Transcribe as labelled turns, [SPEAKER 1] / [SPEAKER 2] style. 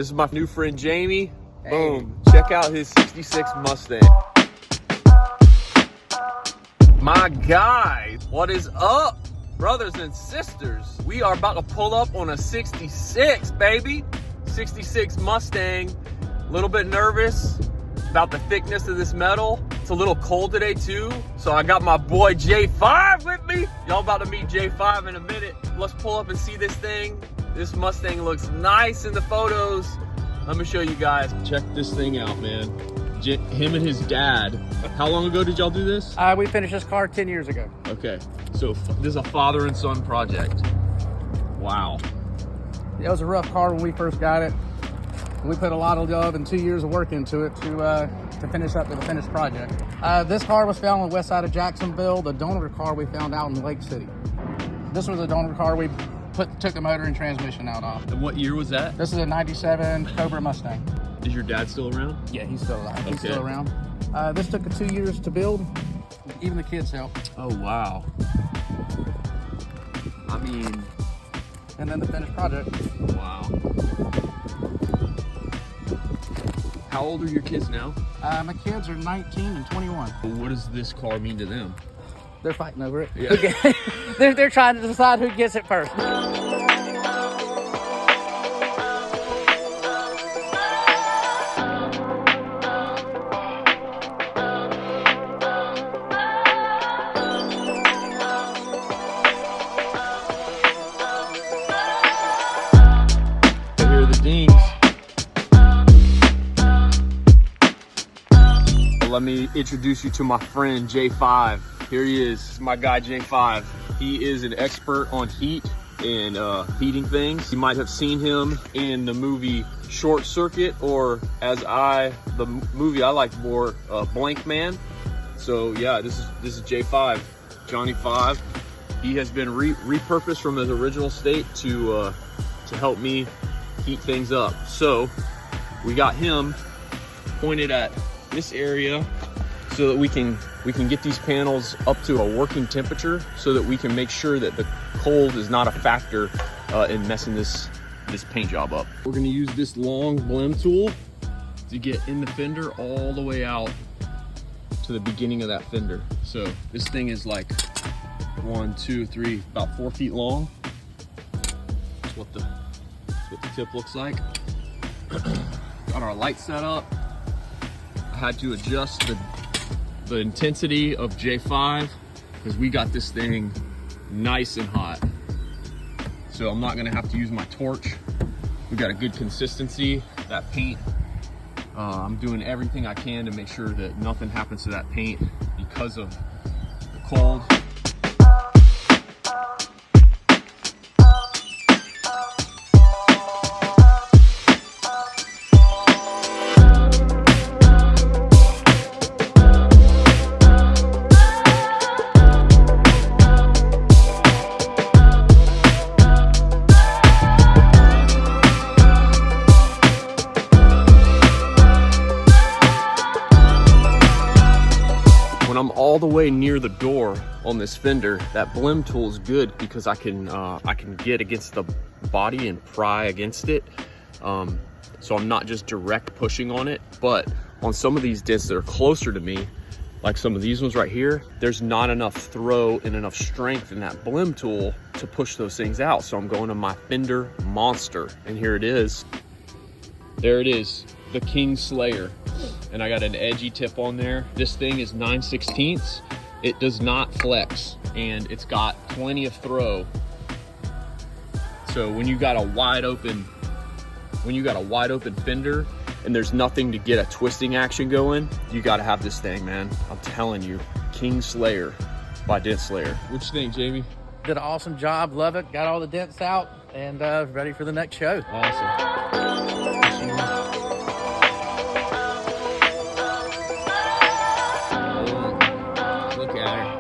[SPEAKER 1] This is my new friend Jamie.
[SPEAKER 2] Hey.
[SPEAKER 1] Boom. Check out his 66 Mustang. My guy, what is up, brothers and sisters? We are about to pull up on a 66, baby. 66 Mustang. A little bit nervous about the thickness of this metal. It's a little cold today too, so I got my boy J5 with me. Y'all about to meet J5 in a minute. Let's pull up and see this thing. This Mustang looks nice in the photos. Let me show you guys. Check this thing out, man. Him and his dad. How long ago did y'all do this?
[SPEAKER 2] We finished this car 10 years ago.
[SPEAKER 1] Okay, so this is a father and son project. Wow.
[SPEAKER 2] It was a rough car when we first got it. We put a lot of love and 2 years of work into it to finish up to the finished project. This car was found on the west side of Jacksonville. The donor car we found out in Lake City. This was a donor car we took the motor and transmission out of.
[SPEAKER 1] And what year was that?
[SPEAKER 2] This is a 97 Cobra Mustang.
[SPEAKER 1] Is your dad still around?
[SPEAKER 2] Yeah, he's still alive. He's
[SPEAKER 1] Okay.
[SPEAKER 2] still around. This took 2 years to build. Even the kids helped.
[SPEAKER 1] Oh, wow. I mean,
[SPEAKER 2] And then the finished project.
[SPEAKER 1] wow. How old are your kids now?
[SPEAKER 2] My kids are 19 and 21.
[SPEAKER 1] What does this car mean to them?
[SPEAKER 2] They're fighting over it.
[SPEAKER 1] Yeah.
[SPEAKER 2] They're trying to decide who gets it first.
[SPEAKER 1] Here are the dings. Let me introduce you to my friend J5. Here he is, my guy J5. He is an expert on heat and heating things. You might have seen him in the movie Short Circuit, or the movie I like more, Blank Man. So yeah, this is J5, Johnny 5. He has been repurposed from his original state to help me heat things up. So we got him pointed at this area so that we can get these panels up to a working temperature, so that we can make sure that the cold is not a factor in messing this paint job up. We're gonna use this long blem tool to get in the fender all the way out to the beginning of that fender. So this thing is like 1, 2, 3, about 4 feet long. That's what the tip looks like. Got our light set up. I had to adjust the intensity of J5 because we got this thing nice and hot. So I'm not gonna have to use my torch. We got a good consistency. That paint, I'm doing everything I can to make sure that nothing happens to that paint because of the cold. When I'm all the way near the door on this fender, that blem tool is good because I can get against the body and pry against it. So I'm not just direct pushing on it. But on some of these dents that are closer to me, like some of these ones right here, there's not enough throw and enough strength in that blem tool to push those things out. So I'm going to my Fender Monster, and here it is. There it is, the King Slayer. And I got an edgy tip on there. This thing is 9/16. It does not flex, and it's got plenty of throw. So when you got a wide open fender and there's nothing to get a twisting action going, you gotta have this thing, man. I'm telling you, King Slayer by Dent Slayer. What you think, Jamie?
[SPEAKER 2] Did an awesome job, love it. Got all the dents out and ready for the next show.
[SPEAKER 1] Awesome. Look at her.